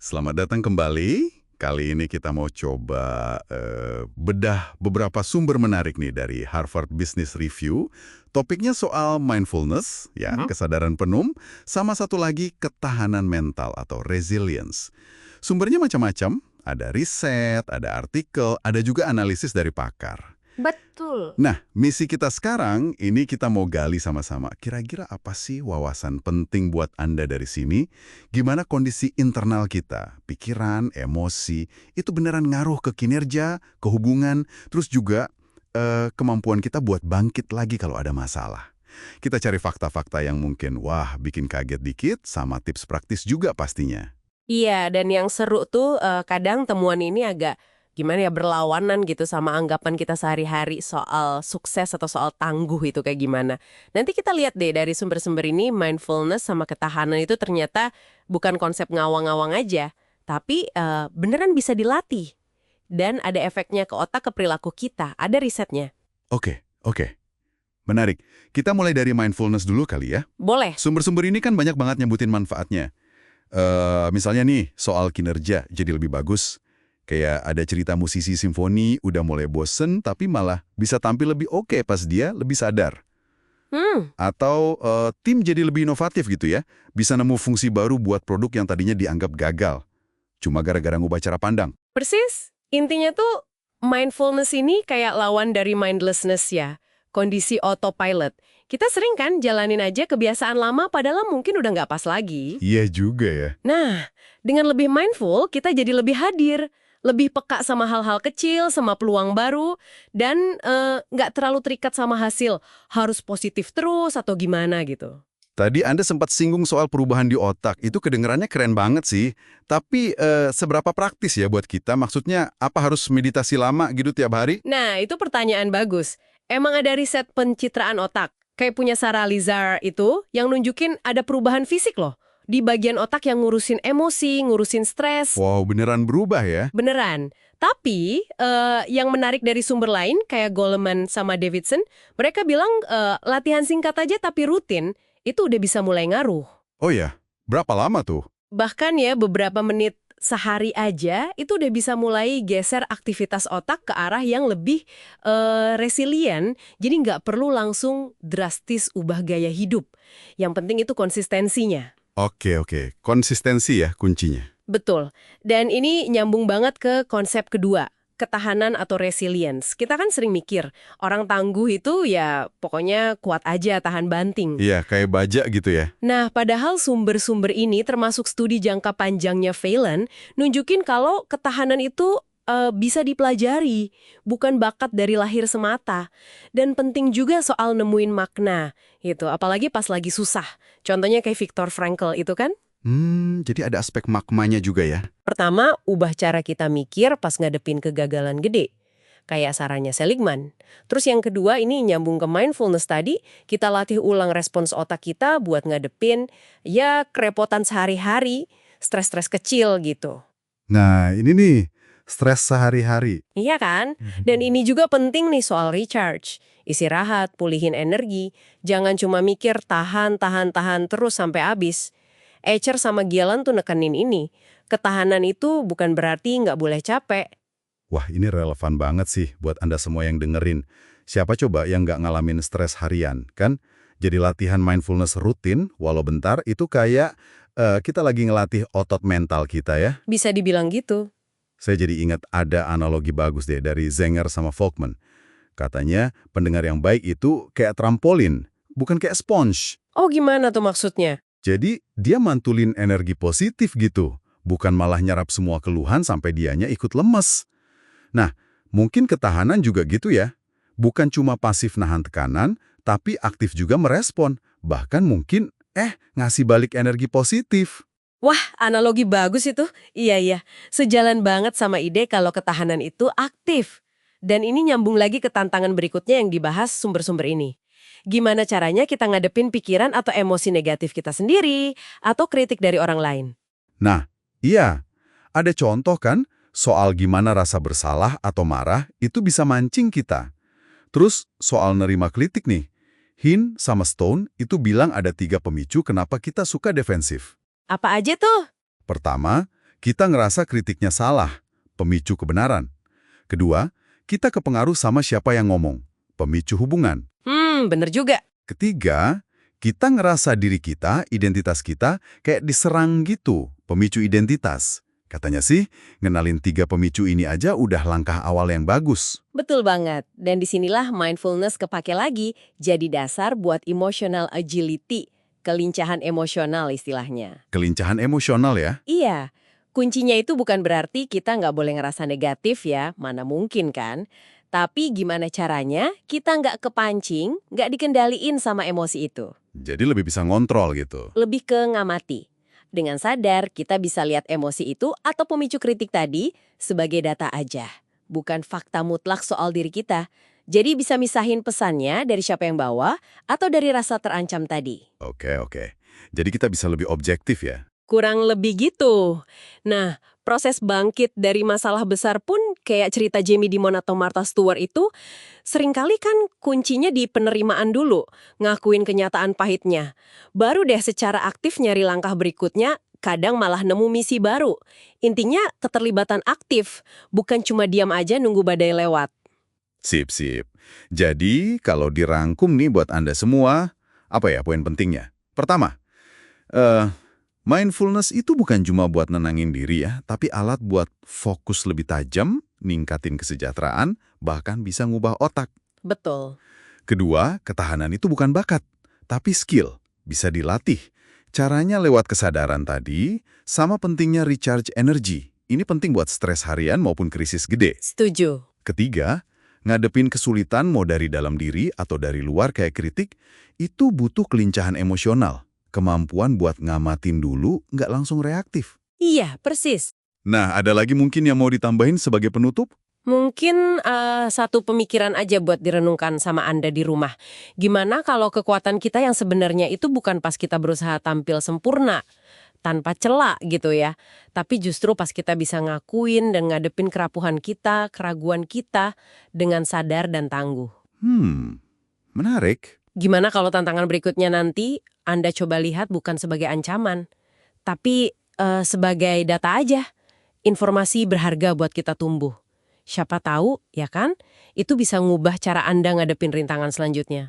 Selamat datang kembali. Kali ini kita mau coba bedah beberapa sumber menarik nih dari Harvard Business Review. Topiknya soal mindfulness, ya, kesadaran penuh, sama satu lagi ketahanan mental atau resilience. Sumbernya macam-macam, ada riset, ada artikel, ada juga analisis dari pakar. Betul. Nah, misi kita sekarang, ini kita mau gali sama-sama. Kira-kira apa sih wawasan penting buat Anda dari sini? Gimana kondisi internal kita? Pikiran, emosi, itu beneran ngaruh ke kinerja, ke hubungan, terus juga kemampuan kita buat bangkit lagi kalau ada masalah. Kita cari fakta-fakta yang mungkin, wah, bikin kaget dikit, sama tips praktis juga pastinya. Iya, dan yang seru tuh kadang temuan ini agak gimana ya berlawanan gitu sama anggapan kita sehari-hari soal sukses atau soal tangguh itu kayak gimana. Nanti kita lihat deh dari sumber-sumber ini mindfulness sama ketahanan itu ternyata bukan konsep ngawang-ngawang aja, tapi beneran bisa dilatih. Dan ada efeknya ke otak, ke perilaku kita. Ada risetnya. Oke, oke. Menarik. Kita mulai dari mindfulness dulu kali ya. Boleh. Sumber-sumber ini kan banyak banget nyebutin manfaatnya. Misalnya nih, soal kinerja jadi lebih bagus. Kayak ada cerita musisi simfoni udah mulai bosen tapi malah bisa tampil lebih oke pas dia lebih sadar. Atau tim jadi lebih inovatif gitu ya. Bisa nemu fungsi baru buat produk yang tadinya dianggap gagal. Cuma gara-gara ngubah cara pandang. Persis. Intinya tuh mindfulness ini kayak lawan dari mindlessness ya. Kondisi autopilot. Kita sering kan jalanin aja kebiasaan lama padahal mungkin udah nggak pas lagi. Iya juga ya. Nah, dengan lebih mindful kita jadi lebih hadir. Lebih peka sama hal-hal kecil, sama peluang baru. Dan nggak terlalu terikat sama hasil. Harus positif terus atau gimana gitu. Tadi Anda sempat singgung soal perubahan di otak. Itu kedengarannya keren banget sih. Tapi seberapa praktis ya buat kita? Maksudnya apa harus meditasi lama gitu tiap hari? Nah, itu pertanyaan bagus. Emang ada riset pencitraan otak, kayak punya Sarah Lizar itu, yang nunjukin ada perubahan fisik loh. Di bagian otak yang ngurusin emosi, ngurusin stres. Wow, beneran berubah ya? Beneran. Tapi, yang menarik dari sumber lain, kayak Goleman sama Davidson, mereka bilang latihan singkat aja tapi rutin, itu udah bisa mulai ngaruh. Oh ya, berapa lama tuh? Bahkan ya beberapa menit sehari aja itu udah bisa mulai geser aktivitas otak ke arah yang lebih resilient. Jadi nggak perlu langsung drastis ubah gaya hidup. Yang penting itu konsistensinya. Oke. Konsistensi ya kuncinya. Betul. Dan ini nyambung banget ke konsep kedua. Ketahanan atau resilience. Kita kan sering mikir, orang tangguh itu ya pokoknya kuat aja, tahan banting. Iya, kayak baja gitu ya. Nah, padahal sumber-sumber ini termasuk studi jangka panjangnya Phelan, nunjukin kalau ketahanan itu bisa dipelajari, bukan bakat dari lahir semata. Dan penting juga soal nemuin makna, gitu. Apalagi pas lagi susah. Contohnya kayak Viktor Frankl itu kan. Jadi ada aspek makmanya juga ya. Pertama, ubah cara kita mikir pas ngadepin kegagalan gede. Kayak sarannya Seligman. Terus yang kedua ini nyambung ke mindfulness tadi, kita latih ulang respons otak kita buat ngadepin ya kerepotan sehari-hari, stres-stres kecil gitu. Nah, ini nih, stres sehari-hari. Iya kan? Dan ini juga penting nih soal recharge. Istirahat, pulihin energi, jangan cuma mikir tahan terus sampai habis. Escher sama Gielan tuh nekenin ini. Ketahanan itu bukan berarti nggak boleh capek. Wah, ini relevan banget sih buat Anda semua yang dengerin. Siapa coba yang nggak ngalamin stres harian, kan? Jadi latihan mindfulness rutin, walau bentar, itu kayak kita lagi ngelatih otot mental kita ya. Bisa dibilang gitu. Saya jadi ingat ada analogi bagus deh dari Zenger sama Folkman. Katanya, pendengar yang baik itu kayak trampolin, bukan kayak sponge. Oh gimana tuh maksudnya? Jadi, dia mantulin energi positif gitu, bukan malah nyerap semua keluhan sampai dianya ikut lemes. Nah, mungkin ketahanan juga gitu ya. Bukan cuma pasif nahan tekanan, tapi aktif juga merespon. Bahkan mungkin, ngasih balik energi positif. Wah, analogi bagus itu. Iya. Sejalan banget sama ide kalau ketahanan itu aktif. Dan ini nyambung lagi ke tantangan berikutnya yang dibahas sumber-sumber ini. Gimana caranya kita ngadepin pikiran atau emosi negatif kita sendiri, atau kritik dari orang lain. Nah, iya. Ada contoh kan, soal gimana rasa bersalah atau marah itu bisa mancing kita. Terus, soal nerima kritik nih. Hin sama Stone itu bilang ada 3 pemicu kenapa kita suka defensif. Apa aja tuh? Pertama, kita ngerasa kritiknya salah, pemicu kebenaran. Kedua, kita kepengaruh sama siapa yang ngomong, pemicu hubungan. Bener juga. Ketiga, kita ngerasa diri kita, identitas kita, kayak diserang gitu, pemicu identitas. Katanya sih, ngenalin 3 pemicu ini aja udah langkah awal yang bagus. Betul banget. Dan disinilah mindfulness kepake lagi jadi dasar buat emotional agility, kelincahan emosional istilahnya. Kelincahan emosional ya. Iya, kuncinya itu bukan berarti kita nggak boleh ngerasa negatif ya, mana mungkin kan. Tapi gimana caranya kita nggak kepancing, nggak dikendaliin sama emosi itu. Jadi lebih bisa ngontrol gitu. Lebih ke ngamati. Dengan sadar, kita bisa lihat emosi itu atau pemicu kritik tadi sebagai data aja, bukan fakta mutlak soal diri kita. Jadi bisa misahin pesannya dari siapa yang bawa atau dari rasa terancam tadi. Oke. Jadi kita bisa lebih objektif ya. Kurang lebih gitu. Nah, proses bangkit dari masalah besar pun kayak cerita Jamie Dimon atau Martha Stewart itu seringkali kan kuncinya di penerimaan dulu, ngakuin kenyataan pahitnya. Baru deh secara aktif nyari langkah berikutnya, kadang malah nemu misi baru. Intinya keterlibatan aktif, bukan cuma diam aja nunggu badai lewat. Sip. Jadi, kalau dirangkum nih buat Anda semua, apa ya poin pentingnya? Pertama, mindfulness itu bukan cuma buat nenangin diri ya, tapi alat buat fokus lebih tajam, ningkatin kesejahteraan, bahkan bisa ngubah otak. Betul. Kedua, ketahanan itu bukan bakat, tapi skill. Bisa dilatih. Caranya lewat kesadaran tadi, sama pentingnya recharge energy. Ini penting buat stres harian maupun krisis gede. Setuju. Ketiga, ngadepin kesulitan mau dari dalam diri atau dari luar kayak kritik, itu butuh kelincahan emosional. Kemampuan buat ngamatin dulu, nggak langsung reaktif. Iya, persis. Nah, ada lagi mungkin yang mau ditambahin sebagai penutup? Mungkin satu pemikiran aja buat direnungkan sama Anda di rumah. Gimana kalau kekuatan kita yang sebenarnya itu bukan pas kita berusaha tampil sempurna, tanpa celah gitu ya. Tapi justru pas kita bisa ngakuin dan ngadepin kerapuhan kita, keraguan kita dengan sadar dan tangguh. Menarik. Gimana kalau tantangan berikutnya nanti Anda coba lihat bukan sebagai ancaman, tapi sebagai data aja. Informasi berharga buat kita tumbuh. Siapa tahu, ya kan? Itu bisa ngubah cara Anda ngadepin rintangan selanjutnya.